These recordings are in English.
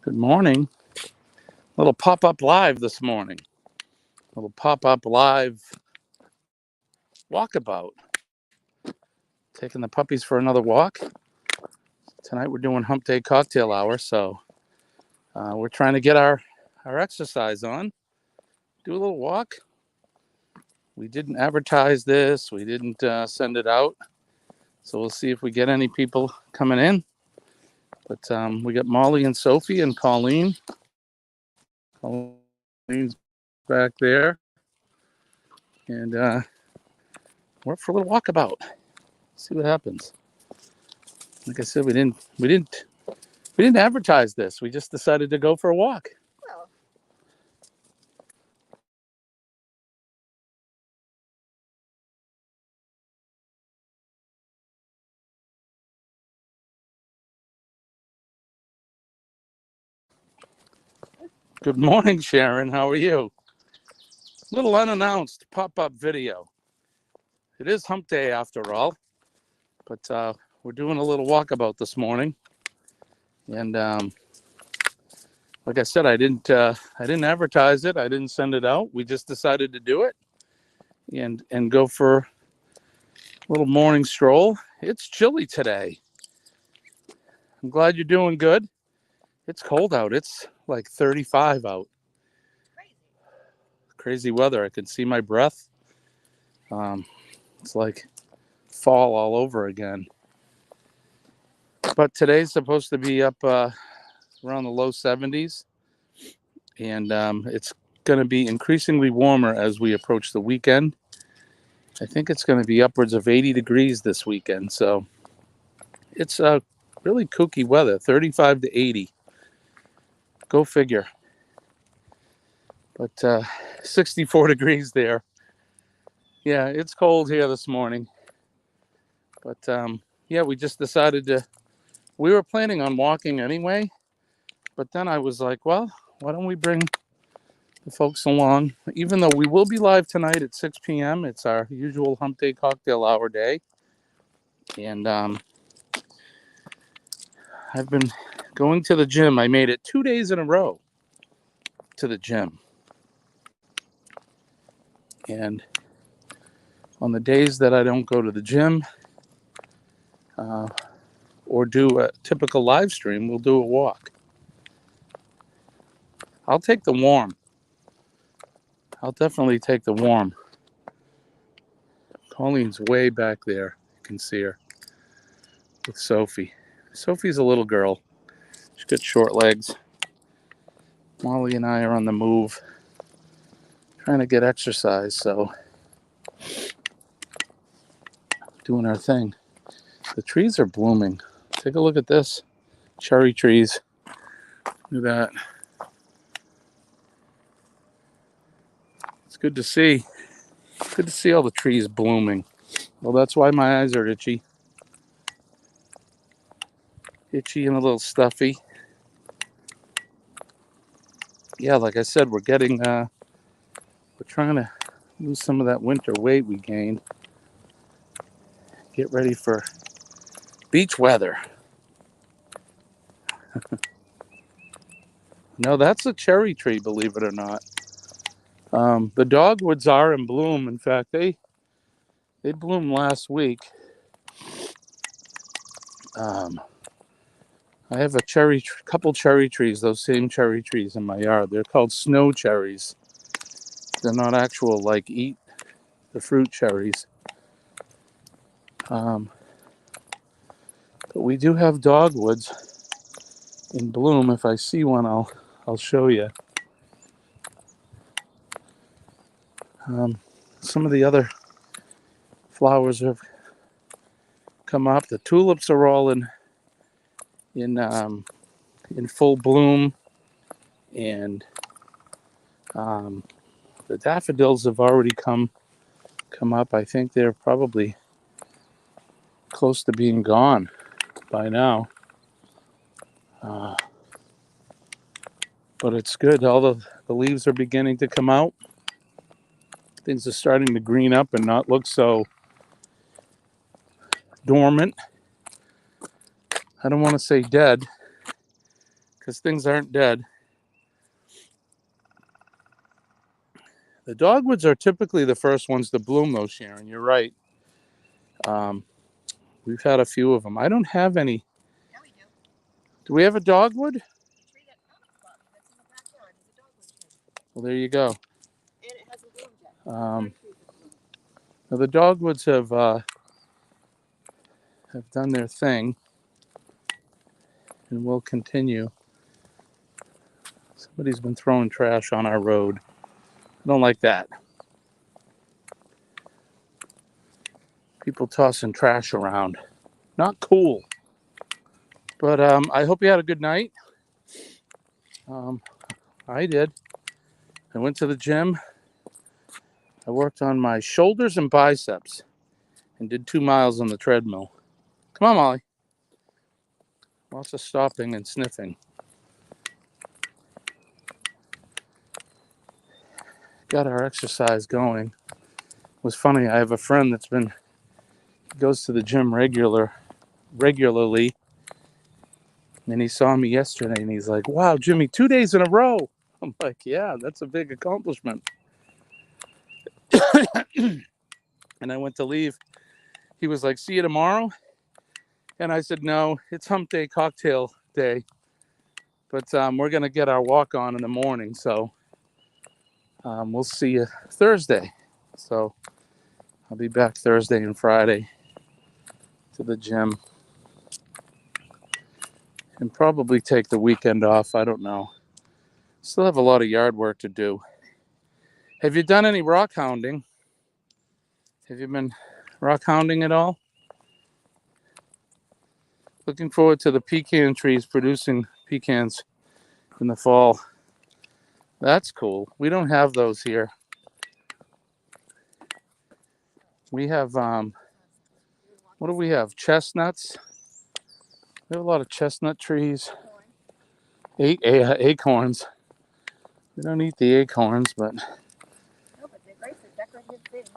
Good morning. Little pop-up live this morning. Little pop-up live walkabout. Taking the puppies for another walk. Tonight we're doing hump day cocktail hour, so we're trying to get our exercise on. Do a little walk. We didn't advertise this. We didn't send it out. So we'll see if we get any people coming in. But we got Molly and Sophie and Colleen. Colleen's back there. And we're up for a little walkabout. See what happens. Like I said, we didn't advertise this. We just decided to go for a walk. Well, Good morning, Sharon. How are you? Little unannounced pop-up video. It is hump day after all, but we're doing a little walkabout this morning. And like I said, I didn't advertise it. I didn't send it out. We just decided to do it and go for a little morning stroll. It's chilly today. I'm glad you're doing good. It's cold out. It's like 35 out. Crazy weather. I can see my breath. It's like fall all over again. But today's supposed to be up around the low 70s, and it's going to be increasingly warmer as we approach the weekend. I think it's going to be upwards of 80 degrees this weekend, so it's really kooky weather, 35 to 80. Go figure. But 64 degrees there. Yeah, it's cold here this morning. But yeah, we just decided we were planning on walking anyway, but then I was like, well, why don't we bring the folks along? Even though we will be live tonight at 6 p.m., it's our usual hump day cocktail hour day. And I've been going to the gym. I made it 2 days in a row to the gym. And on the days that I don't go to the gym or do a typical live stream, we'll do a walk. I'll take the warm. I'll definitely take the warm. Colleen's way back there. You can see her with Sophie. Sophie's a little girl. She's got short legs. Molly and I are on the move, trying to get exercise, so doing our thing. The trees are blooming. Take a look at this. Cherry trees. Look at that. It's good to see. Good to see all the trees blooming. Well, that's why my eyes are itchy. Itchy and a little stuffy. Yeah, like I said, we're trying to lose some of that winter weight we gained. Get ready for beach weather. No, that's a cherry tree, believe it or not. The dogwoods are in bloom. In fact, they bloomed last week. I have couple cherry trees, those same cherry trees in my yard. They're called snow cherries. They're not actual, like, eat the fruit cherries. But we do have dogwoods in bloom. If I see one, I'll show you. Some of the other flowers have come up. The tulips are all in full bloom, and the daffodils have already come up. I think they're probably close to being gone by now. But it's good. All the leaves are beginning to come out. Things are starting to green up and not look so dormant. I don't want to say dead, because things aren't dead. The dogwoods are typically the first ones to bloom, though, Sharon. You're right. We've had a few of them. I don't have any. Yeah, we do. Do we have a dogwood? The tree that's in the backyard is a dogwood tree. Well, there you go. And it hasn't bloomed yet. Now the dogwoods have done their thing, and will continue. Somebody's been throwing trash on our road. I don't like that. People tossing trash around. Not cool. But I hope you had a good night. I did. I went to the gym. I worked on my shoulders and biceps and did 2 miles on the treadmill. Come on, Molly. Lots of stopping and sniffing. Got our exercise going. It was funny. I have a friend that's goes to the gym regularly. And he saw me yesterday and he's like, wow, Jimmy, 2 days in a row. I'm like, yeah, that's a big accomplishment. And I went to leave. He was like, see you tomorrow. And I said, no, it's hump day cocktail day. But we're going to get our walk on in the morning. So we'll see you Thursday. So I'll be back Thursday and Friday to the gym. And probably take the weekend off. I don't know. Still have a lot of yard work to do. Have you done any rock hounding? Have you been rock hounding at all? Looking forward to the pecan trees producing pecans in the fall. That's cool. We don't have those here. We have, what do we have? Chestnuts. We have a lot of chestnut trees. Acorns. We don't eat the acorns, but... No, but they're great for decorative things.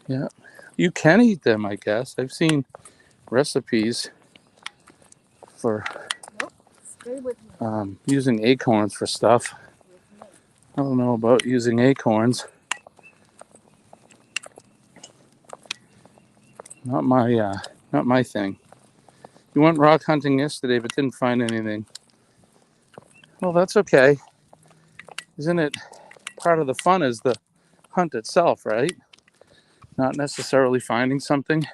Yeah. You can eat them, I guess. I've seen recipes for Stay with me. Using acorns for stuff. I don't know about using acorns. Not my thing. You went rock hunting yesterday, but didn't find anything. Well, that's okay. Isn't it part of the fun is the hunt itself, right? Not necessarily finding something.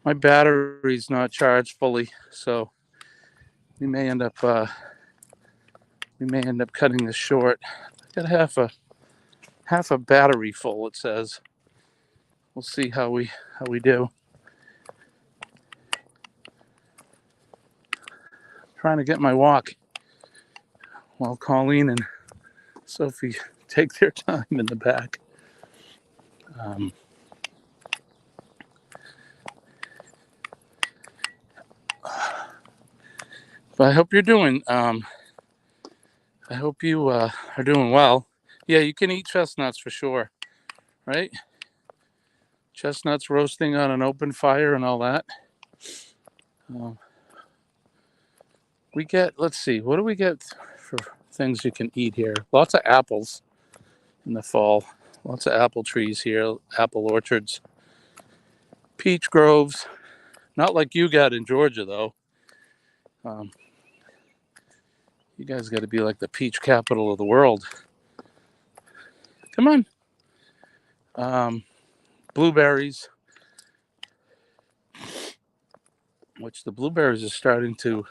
My battery's not charged fully, so we may end up cutting this short. I got half a battery full, it says. We'll see how we do. Trying to get my walk while Colleen and Sophie take their time in the back. But I hope you're doing. I hope you are doing well. Yeah, you can eat chestnuts for sure, right? Chestnuts roasting on an open fire and all that. We get. Let's see. What do we get for things you can eat here? Lots of apples in the fall. Lots of apple trees here. Apple orchards. Peach groves. Not like you got in Georgia though. You guys got to be like the peach capital of the world. Come on. Blueberries, which the blueberries are starting to.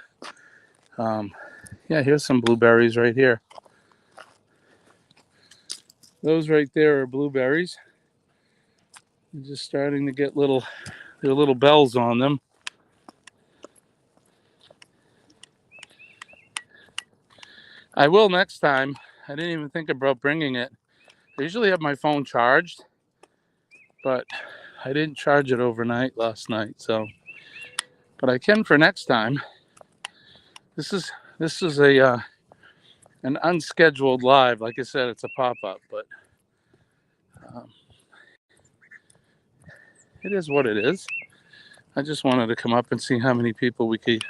Yeah, here's some blueberries right here. Those right there are blueberries. They're just starting to get their little bells on them. I will next time. I didn't even think about bringing it. I usually have my phone charged, but I didn't charge it overnight last night, so. But I can for next time. This is a an unscheduled live. Like I said, it's a pop-up, but it is what it is. I just wanted to come up and see how many people we could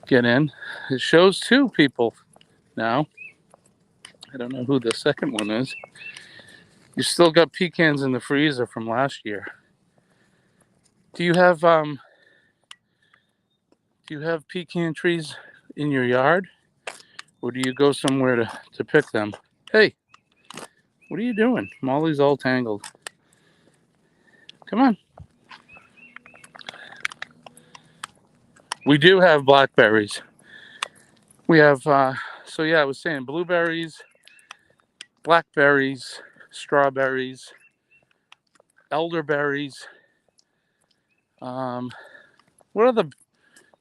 get in. It shows 2 people now. I don't know who the second one is. You still got pecans in the freezer from last year. Do you have pecan trees in your yard? Or do you go somewhere to pick them? Hey, what are you doing? Molly's all tangled. Come on. We do have blackberries. We have, so yeah, I was saying blueberries, blackberries, strawberries, elderberries. What other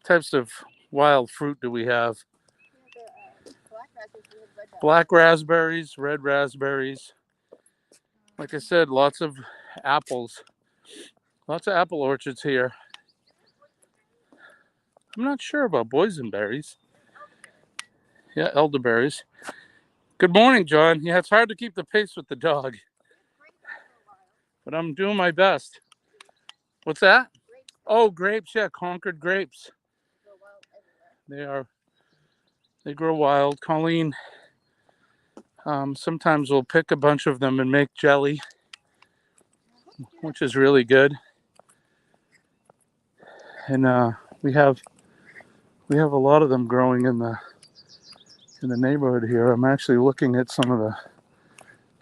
types of wild fruit do we have? Black raspberries, red raspberries. Like I said, lots of apples. Lots of apple orchards here. I'm not sure about boysenberries. Yeah, elderberries. Good morning, John. Yeah, it's hard to keep the pace with the dog, but I'm doing my best. What's that? Oh, grapes. Yeah, Concord grapes. They grow wild. Colleen sometimes will pick a bunch of them and make jelly, which is really good. And we have a lot of them growing in the neighborhood here. I'm actually looking at some of the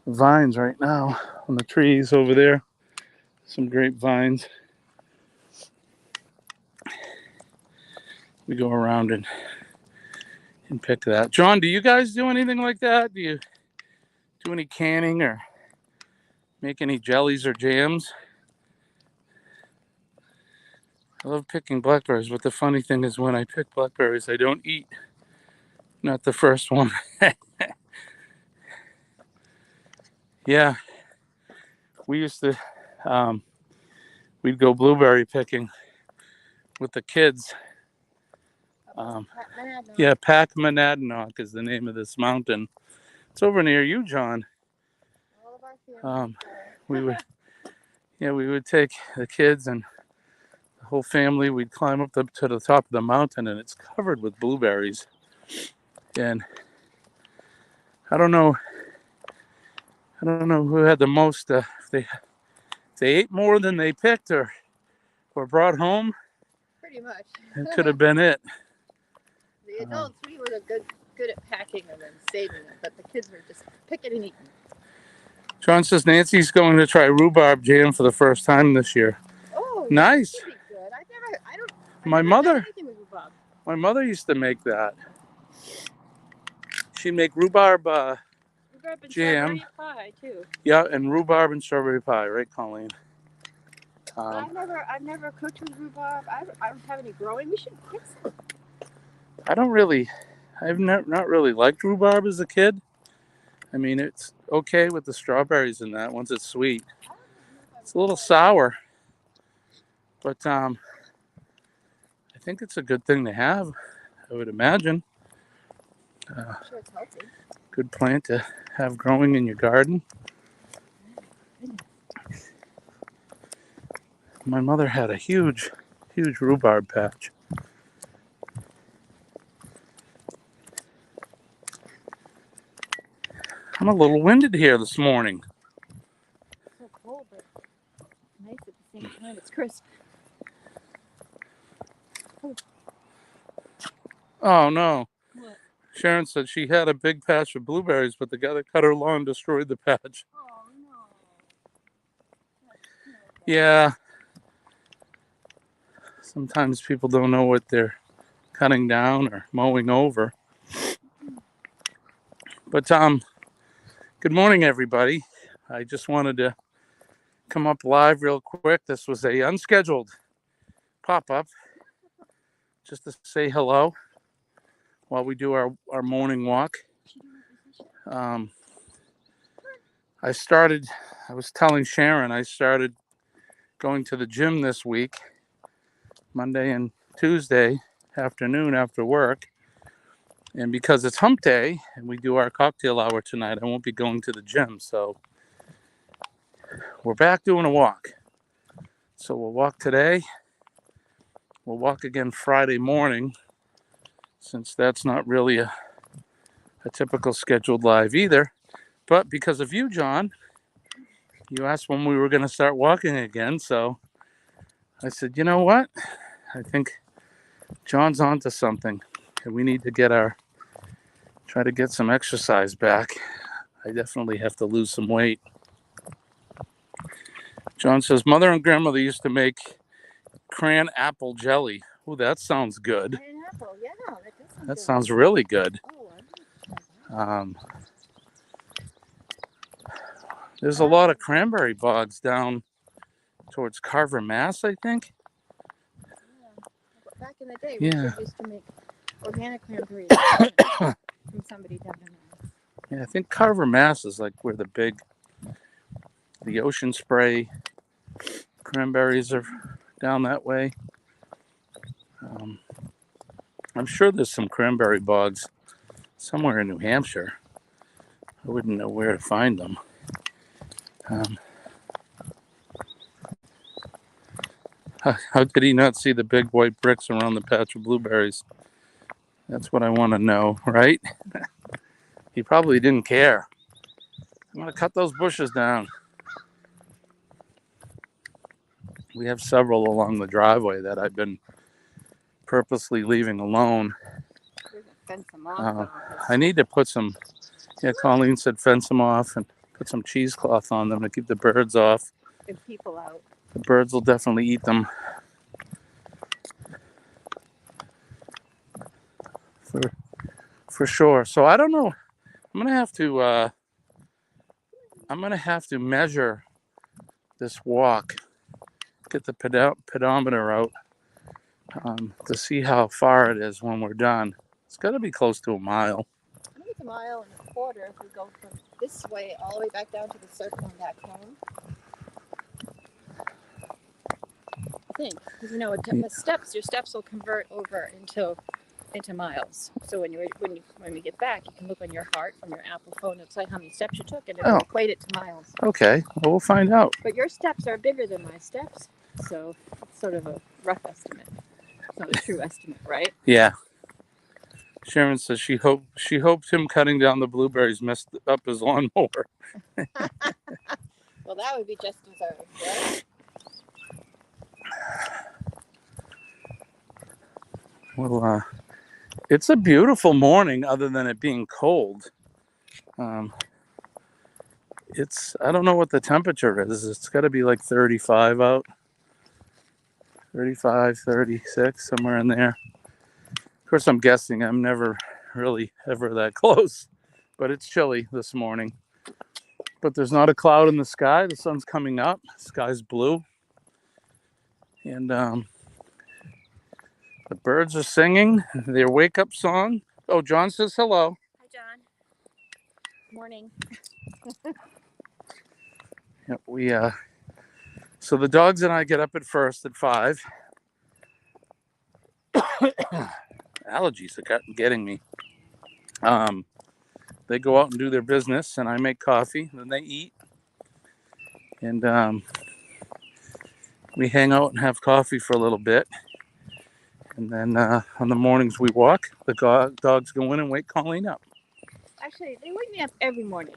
vines right now on the trees over there. Some grapevines. We go around and pick that. John, do you guys do anything like that? Do you do any canning or make any jellies or jams? I love picking blackberries, but the funny thing is when I pick blackberries, I don't eat. Not the first one. Yeah, we used to, we'd go blueberry picking with the kids. Yeah, Pac Monadnock is the name of this mountain. It's over near you, John. We would take the kids and the whole family. We'd climb up to the top of the mountain, and it's covered with blueberries. And I don't know who had the most. They ate more than they picked or brought home. Pretty much. It could have been it. The adults, we were good at packing them and saving them, but the kids were just picking and eating. John says Nancy's going to try rhubarb jam for the first time this year. Oh, nice. That would be good. My never mother, done anything with rhubarb. my mother used to make that. She'd make rhubarb Rhubarb and jam. strawberry pie too. Yeah, and rhubarb and strawberry pie, right, Colleen? I've never cooked with rhubarb. I don't have any growing. We should get some. I've not really liked rhubarb as a kid. I mean, it's okay with the strawberries in that once it's sweet. It's a little sour, but I think it's a good thing to have, I would imagine. I'm sure it's healthy. Good plant to have growing in your garden. My mother had a huge rhubarb patch. I'm a little winded here this morning. It's so cold, but nice at the same time. It's crisp. Oh no. What? Sharon said she had a big patch of blueberries, but the guy that cut her lawn destroyed the patch. Oh no. Yeah. Sometimes people don't know what they're cutting down or mowing over. But good morning, everybody. I just wanted to come up live real quick. This was a unscheduled pop-up just to say hello while we do our morning walk. I was telling Sharon I started going to the gym this week, Monday and Tuesday afternoon after work. And because it's hump day and we do our cocktail hour tonight, I won't be going to the gym. So we're back doing a walk. So we'll walk today. We'll walk again Friday morning. since that's not really a typical scheduled live either. But because of you, John, you asked when we were going to start walking again. So I said, you know what? I think John's onto something. And we need to try to get some exercise back. I definitely have to lose some weight. John says, Mother and Grandmother used to make cran apple jelly. Oh, that sounds good. Pineapple, yeah, that does sound That good. sounds really good. Oh, I want to try that. There's a lot of cranberry bogs down towards Carver, Mass, I think. Yeah. Back in the day, Yeah. Richard used to make organic cranberries from somebody down in there. Yeah, I think Carver, Mass is like where the Ocean Spray cranberries are down that way. I'm sure there's some cranberry bogs somewhere in New Hampshire. I wouldn't know where to find them. How did he not see the big white bricks around the patch of blueberries? That's what I want to know, right? He probably didn't care. I'm going to cut those bushes down. We have several along the driveway that I've been purposely leaving alone. We're gonna fence them off. though, 'cause I need to put some, Colleen said fence them off and put some cheesecloth on them to keep the birds off. and people out. The birds will definitely eat them. For sure. So I don't know. I'm gonna have to measure this walk, get the pedometer out to see how far it is when we're done. It's got to be close to a mile. I think it's 1.25 miles if we go from this way all the way back down to the circle and back home. I think, because the steps, your steps will convert over into miles. So when we get back, you can look on your heart from your Apple phone and say how many steps you took, and it'll equate it to miles. Okay, well, we'll find out. But your steps are bigger than my steps, so it's sort of a rough estimate. It's not a true estimate, right? Yeah. Sharon says she hoped him cutting down the blueberries messed up his lawnmower. Well, that would be just deserved, right? Well, it's a beautiful morning other than it being cold. I don't know what the temperature is. It's got to be like 35 out. 35, 36, somewhere in there. Of course, I'm guessing. I'm never really ever that close. But it's chilly this morning. But there's not a cloud in the sky. The sun's coming up. The sky's blue. And the birds are singing their wake-up song. Oh, John says hello. Hi, John. Morning. Yeah, so the dogs and I get up at 5. Allergies are getting me. They go out and do their business, and I make coffee, and then they eat. And we hang out and have coffee for a little bit. And then on the mornings we walk, the dogs go in and wake Colleen up. Actually, they wake me up every morning.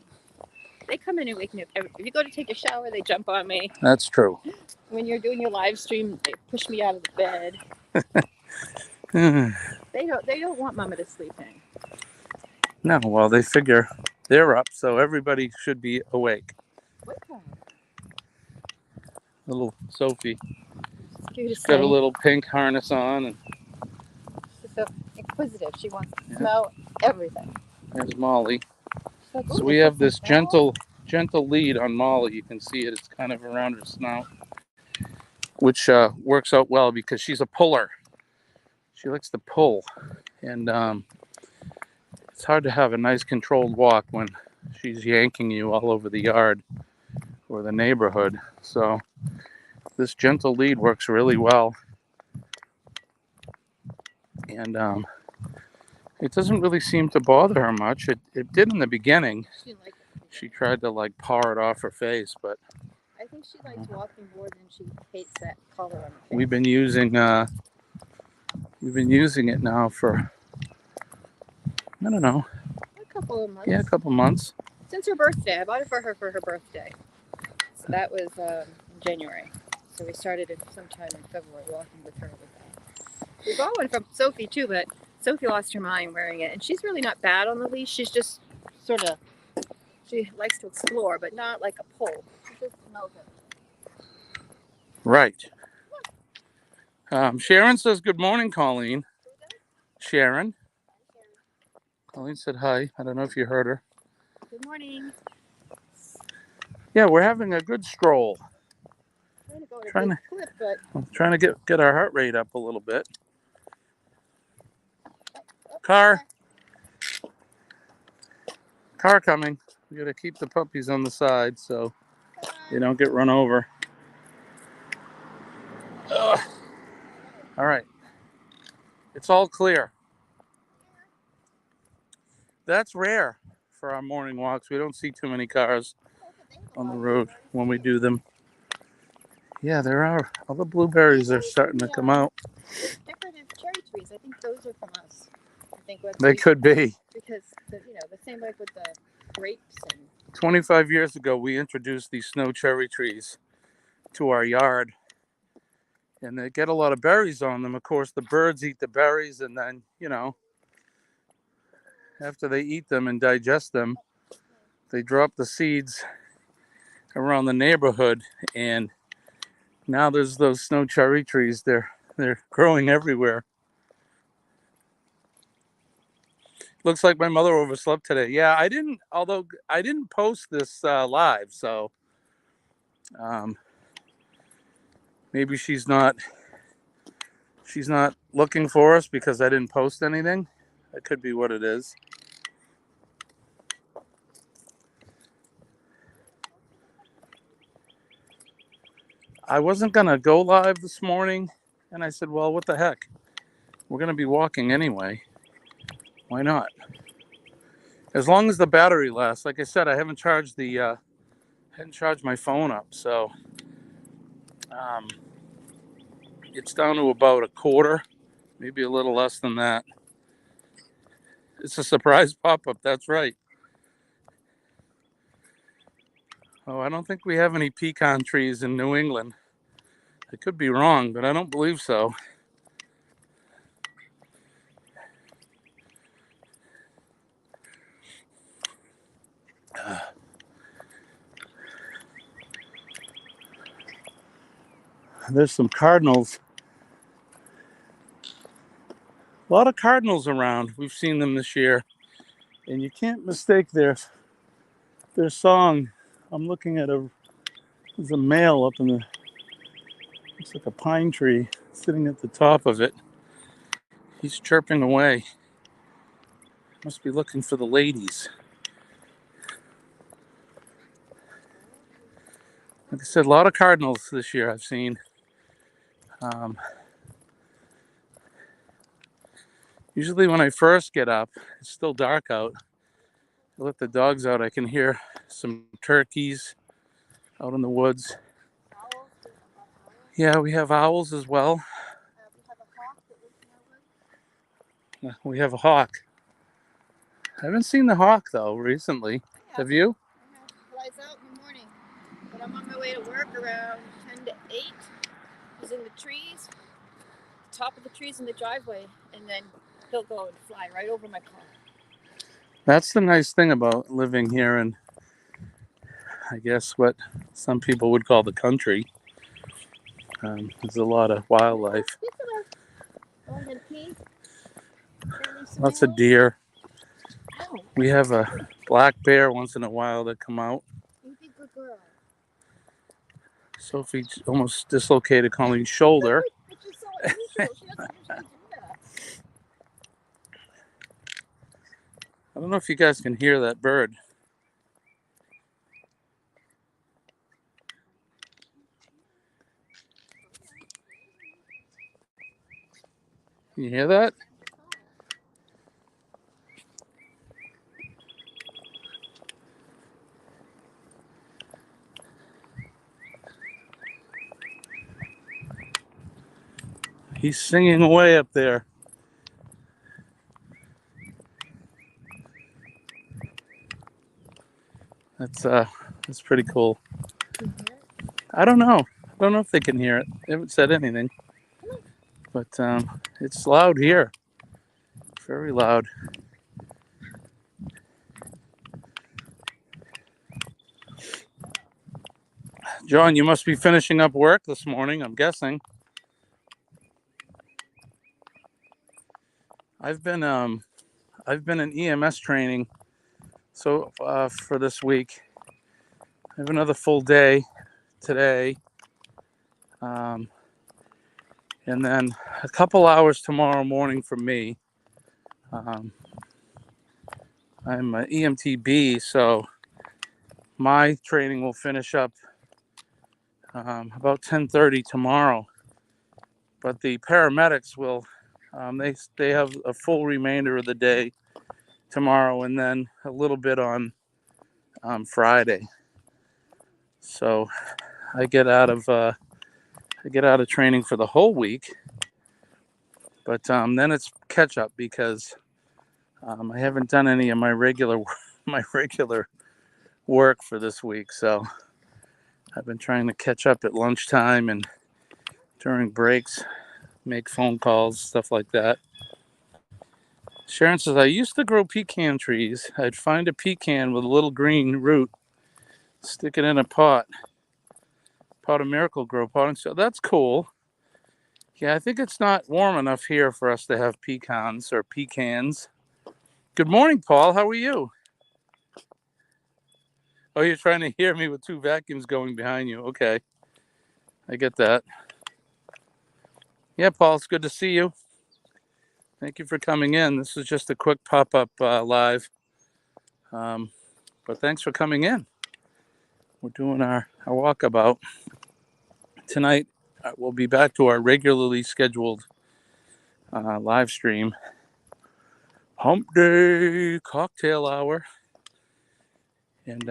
They come in and wake me up. If you go to take a shower, they jump on me. That's true. When you're doing your live stream, they push me out of the bed. They don't want Mama to sleep in. No, well, they figure they're up, so everybody should be awake. What the? Little Sophie. She's Got a little pink harness on, and She's so inquisitive. She wants to smell everything. there's Molly. Like, So we have this gentle lead on Molly. You can see it. It's kind of around her snout, which works out well because she's a puller. She likes to pull, and it's hard to have a nice controlled walk when she's yanking you all over the yard or the neighborhood. So this gentle lead works really well, and it doesn't really seem to bother her much. It did in the beginning. She didn't like it. She tried to like paw it off her face, but I think she likes walking more than she hates that collar on her face. we've been using it now for I don't know. A couple of months. Yeah, a couple months. Since her birthday. I bought it for her birthday. So that was in January. So we started it sometime in February walking with her with that. We bought one from Sophie too, but Sophie lost her mind wearing it. And she's really not bad on the leash. She's just sort of, she likes to explore, but not like a pull. She just smells it. Right. Sharon says, good morning, Colleen. Sharon. Colleen said hi. I don't know if you heard her. Good morning. Yeah, we're having a good stroll. Trying to go at a Trying good clip, but I'm trying to get our heart rate up a little bit. Car coming. We got to keep the puppies on the side so they don't get run over. Ugh. All right. It's all clear. That's rare for our morning walks. We don't see too many cars on the road when we do them. Yeah, there are. All the blueberries are starting to come out. decorative cherry trees. I think those are from us. I think what They could be. because the same like with the grapes and 25 years ago, we introduced these snow cherry trees to our yard. And they get a lot of berries on them. Of course, the birds eat the berries, and then, after they eat them and digest them, they drop the seeds around the neighborhood. And now there's those snow cherry trees. They're growing everywhere. Looks like my mother overslept today. Yeah, although I didn't post this live, so maybe she's not looking for us because I didn't post anything. That could be what it is. I wasn't gonna go live this morning, and I said, well, what the heck? We're gonna be walking anyway. Why not? As long as the battery lasts. Like I said, I haven't charged my phone up, so it's down to about a quarter, maybe a little less than that. It's a surprise pop-up, that's right. Oh, I don't think we have any pecan trees in New England. I could be wrong, but I don't believe so. There's some cardinals. A lot of cardinals around. We've seen them this year. And you can't mistake their song. I'm looking at there's a male up in looks like a pine tree sitting at the top of it. He's chirping away. Must be looking for the ladies. Like I said, a lot of cardinals this year I've seen. Usually when I first get up, it's still dark out. I let the dogs out. I can hear some turkeys out in the woods. Yeah, we have owls as well. We have a hawk. I haven't seen the hawk though recently. Have you? flies out in the morning. But I'm on my way to work around 10 to 8. He's in the trees, top of the trees in the driveway, and then he'll go and fly right over my car. That's the nice thing about living here in, I guess, what some people would call the country. There's a lot of wildlife. Lots of deer. We have a black bear once in a while that come out. Sophie almost dislocated Colleen's shoulder. I don't know if you guys can hear that bird. Can you hear that? He's singing away up there. It's pretty cool. Can you hear it? I don't know. I don't know if they can hear it. They haven't said anything. But it's loud here. Very loud. John, you must be finishing up work this morning, I'm guessing. I've been in EMS training for this week. I have another full day today. And then a couple hours tomorrow morning for me. I'm an EMTB, so my training will finish up about 10:30 tomorrow. But the paramedics will, they have a full remainder of the day tomorrow, and then a little bit on Friday. So I get out of training for the whole week. But then it's catch up because I haven't done any of my regular work for this week. So I've been trying to catch up at lunchtime and during breaks, make phone calls, stuff like that. Sharon says, I used to grow pecan trees. I'd find a pecan with a little green root, stick it in a pot of Miracle-Gro potting soil. That's cool. Yeah, I think it's not warm enough here for us to have pecans or pecans. Good morning, Paul. How are you? Oh, you're trying to hear me with two vacuums going behind you. Okay. I get that. Yeah, Paul, it's good to see you. Thank you for coming in. This is just a quick pop-up live. But thanks for coming in. We're doing our walkabout. Tonight, we'll be back to our regularly scheduled live stream. Hump Day Cocktail Hour. And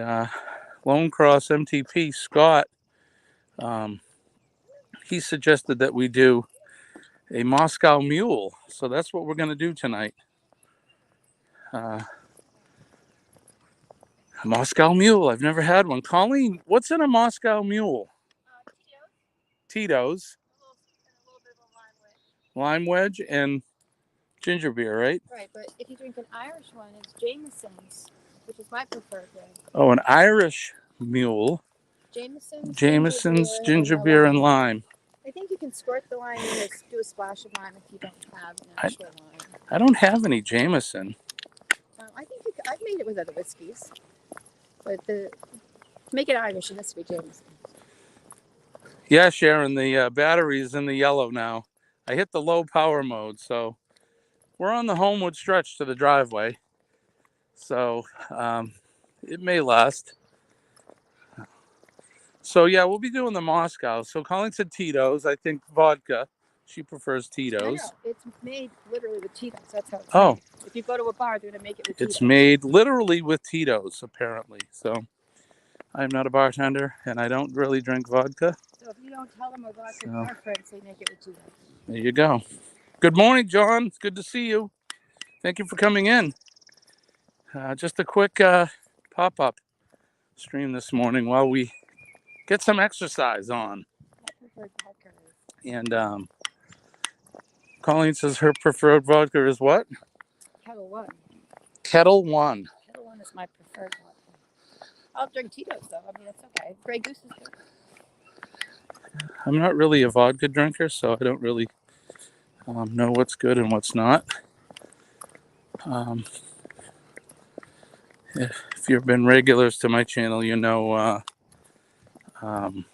Lone Cross MTP, Scott, he suggested that we do a Moscow Mule. So that's what we're going to do tonight. A Moscow Mule. I've never had one. Colleen, what's in a Moscow Mule? Tito's. A little bit of a lime wedge and ginger beer, right? Right, but if you drink an Irish one, it's Jameson's, which is my preferred way. Oh, an Irish Mule. Jameson's ginger beer and lime. I think you can squirt the lime in or do a splash of lime if you don't have an actual lime. I don't have any Jameson. I think I've made it with other whiskeys, but to make it Irish, it has to be Jameson. Yeah, Sharon, the battery is in the yellow now. I hit the low power mode, so we're on the homeward stretch to the driveway. So it may last. So yeah, we'll be doing the Moscow. So Colleen said Tito's. I think vodka. She prefers Tito's. No, it's made literally with Tito's. That's how it's made. If you go to a bar, they're gonna make it with Tito's. It's made literally with Tito's, apparently. So I'm not a bartender, and I don't really drink vodka. So if you don't tell them about your preference, they make it with Tito's. There you go. Good morning, John. It's good to see you. Thank you for coming in. Just a quick pop-up stream this morning while we get some exercise on. And Colleen says her preferred vodka is what? Kettle One. Kettle One. Kettle One is my preferred vodka. I'll drink Tito's though. I mean, it's okay. Grey Goose is good. I'm not really a vodka drinker, so I don't really know what's good and what's not. If you've been regulars to my channel, you know I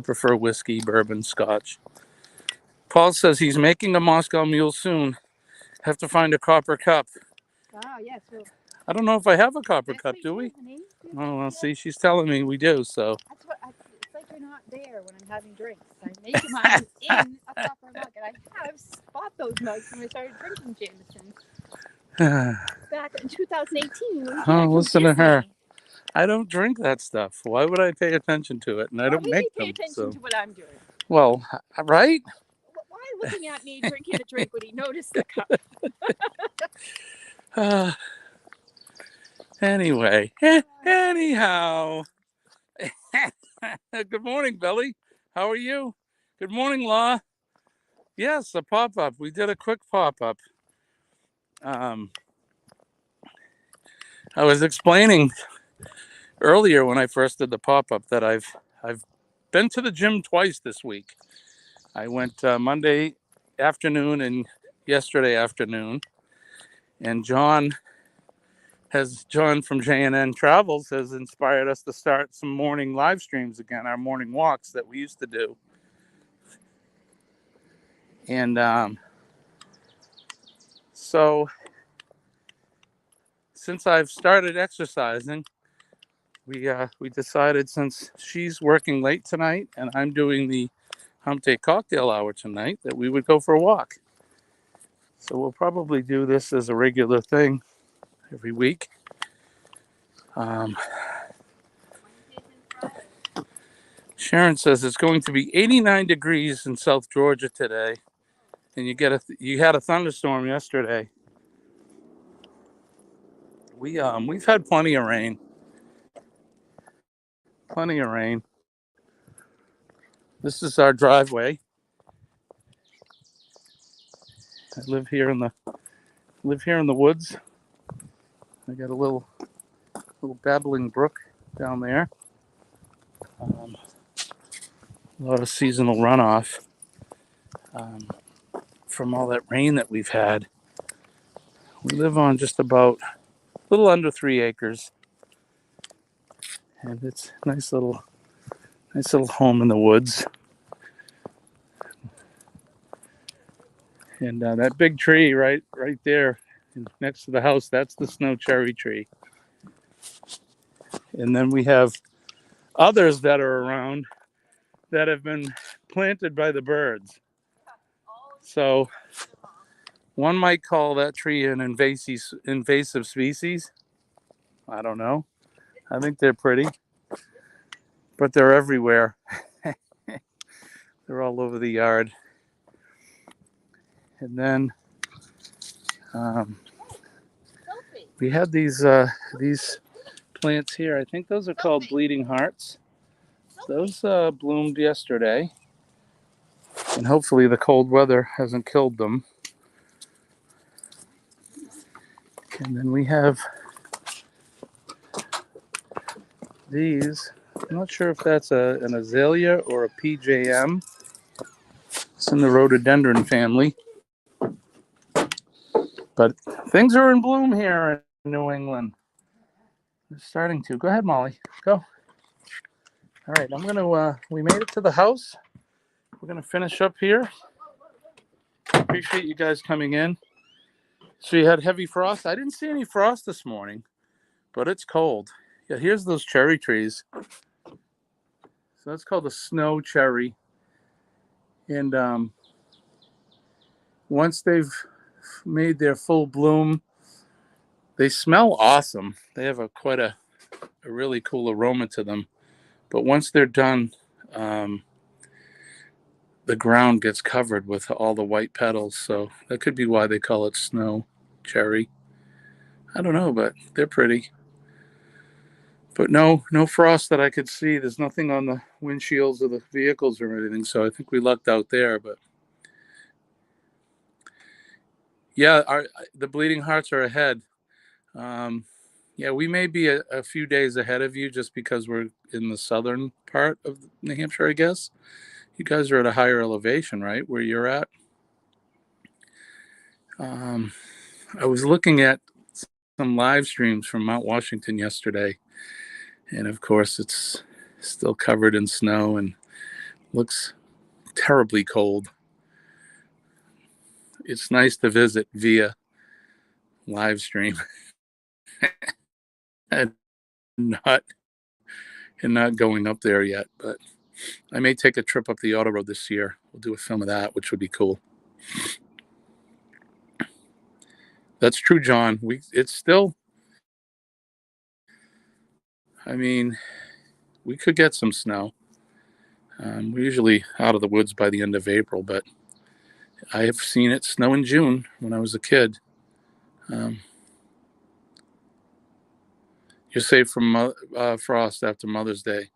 prefer whiskey, bourbon, scotch. Paul says he's making a Moscow Mule soon. Have to find a copper cup. Yes. Well, I don't know if I have a copper cup, do we? Oh, well, see, she's telling me we do, so. That's what it's like you're not there when I'm having drinks. I make mine in a copper mug, and I have bought those mugs when I started drinking Jameson. Back in 2018. Oh, listen to her. I don't drink that stuff. Why would I pay attention to it? And I don't make them. Pay attention to what I'm doing. Well, right? Why looking at me drinking a drink would he notice the cup? Anyway, Anyhow, good morning, Billy. How are you? Good morning, Law. Yes, a pop-up. We did a quick pop-up. I was explaining earlier when I first did the pop-up that I've been to the gym twice this week. I went Monday afternoon and yesterday afternoon, and John from JNN Travels has inspired us to start some morning live streams again, our morning walks that we used to do. And so since I've started exercising, we decided, since she's working late tonight and I'm doing the Hump Day Cocktail Hour tonight, that we would go for a walk. So we'll probably do this as a regular thing every week. Sharon says it's going to be 89 degrees in South Georgia today, and you had a thunderstorm yesterday. We've had plenty of rain. This is our driveway. I live here in the woods. I got a little babbling brook down there. A lot of seasonal runoff from all that rain that we've had. We live on just about a little under 3 acres, and it's a nice little home in the woods. And that big tree right there next to the house, that's the snow cherry tree. And then we have others that are around that have been planted by the birds. So one might call that tree an invasive species. I don't know. I think they're pretty, but they're everywhere. They're all over the yard. And then we had these plants here. I think those are called bleeding hearts. Those bloomed yesterday, and hopefully the cold weather hasn't killed them. And then we have these. I'm not sure if that's an azalea or a PJM. It's in the rhododendron family. But things are in bloom here in New England. They're starting to. Go ahead, Molly. Go. All right, we made it to the house. We're going to finish up here. Appreciate you guys coming in. So you had heavy frost. I didn't see any frost this morning, but it's cold. Yeah, here's those cherry trees. So that's called a snow cherry. And once they've made their full bloom, they smell awesome. They have quite a really cool aroma to them. But once they're done, the ground gets covered with all the white petals. So that could be why they call it snow cherry. I don't know, but they're pretty. But no frost that I could see. There's nothing on the windshields of the vehicles or anything. So I think we lucked out there. But yeah, the bleeding hearts are ahead. Yeah, we may be a few days ahead of you just because we're in the southern part of New Hampshire, I guess. You guys are at a higher elevation, right, where you're at? I was looking at some live streams from Mount Washington yesterday, and of course it's still covered in snow and looks terribly cold. It's nice to visit via live stream and not going up there yet, but I may take a trip up the auto road this year. We'll do a film of that, which would be cool. That's true, John. It's still, I mean, we could get some snow. We're usually out of the woods by the end of April, but I have seen it snow in June when I was a kid. You're safe from frost after Mother's Day.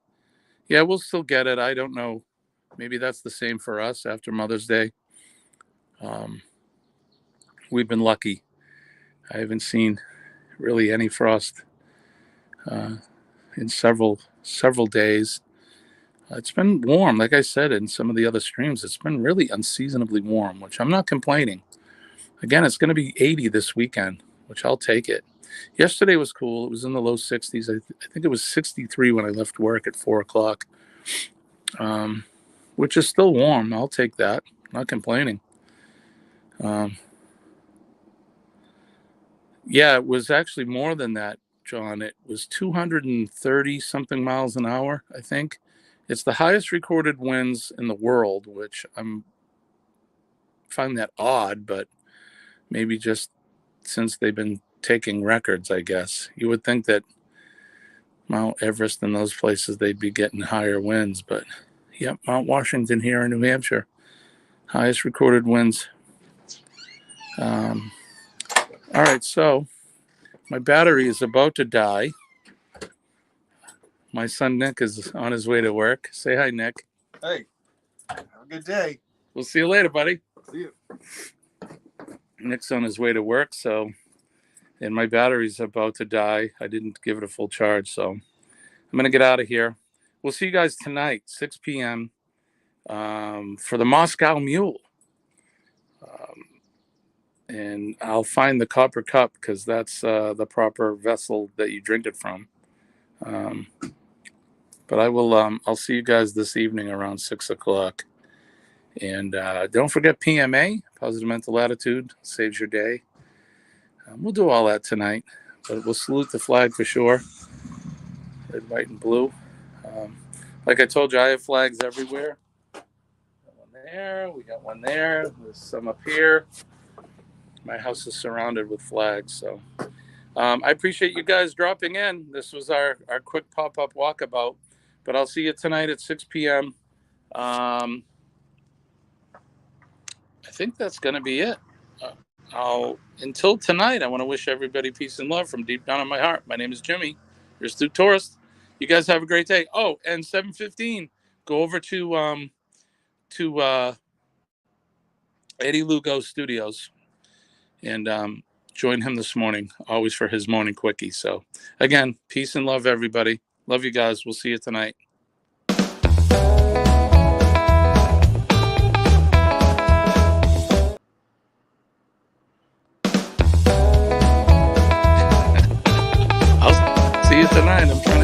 Yeah, we'll still get it. I don't know. Maybe that's the same for us after Mother's Day. We've been lucky. I haven't seen really any frost in several days. It's been warm, like I said in some of the other streams. It's been really unseasonably warm, which I'm not complaining. Again, it's going to be 80 this weekend, which I'll take it. Yesterday was cool. It was in the low 60s. I think it was 63 when I left work at 4 o'clock, which is still warm. I'll take that. Not complaining. Yeah, it was actually more than that, John. It was 230 something miles an hour, I think. It's the highest recorded winds in the world, which find that odd, but maybe just since they've been taking records, I guess. You would think that Mount Everest and those places, they'd be getting higher winds, but yep, Mount Washington here in New Hampshire, highest recorded winds. All right, so my battery is about to die. My son Nick is on his way to work. Say hi, Nick. Hey, have a good day. We'll see you later, buddy. See you. Nick's on his way to work, and my battery's about to die. I didn't give it a full charge, so I'm going to get out of here. We'll see you guys tonight, 6 p.m. For the Moscow Mule. And I'll find the copper cup because that's the proper vessel that you drink it from. But I will. I'll see you guys this evening around 6 o'clock. And don't forget PMA, Positive Mental Attitude, saves your day. We'll do all that tonight, but we'll salute the flag for sure. Red, white, and blue. Like I told you, I have flags everywhere. Got one there. We got one there. There's some up here. My house is surrounded with flags, so I appreciate you guys dropping in. This was our quick pop-up walkabout, but I'll see you tonight at 6 p.m. I think that's going to be it. Until tonight, I want to wish everybody peace and love from deep down in my heart. My name is Jimmy, your astute tourist. You guys have a great day. Oh, and 7:15, go over to Eddie Lugo Studios and join him this morning, always for his morning quickie. So again, peace and love, everybody. Love you guys. We'll see you tonight. I'll see you tonight. I'm trying to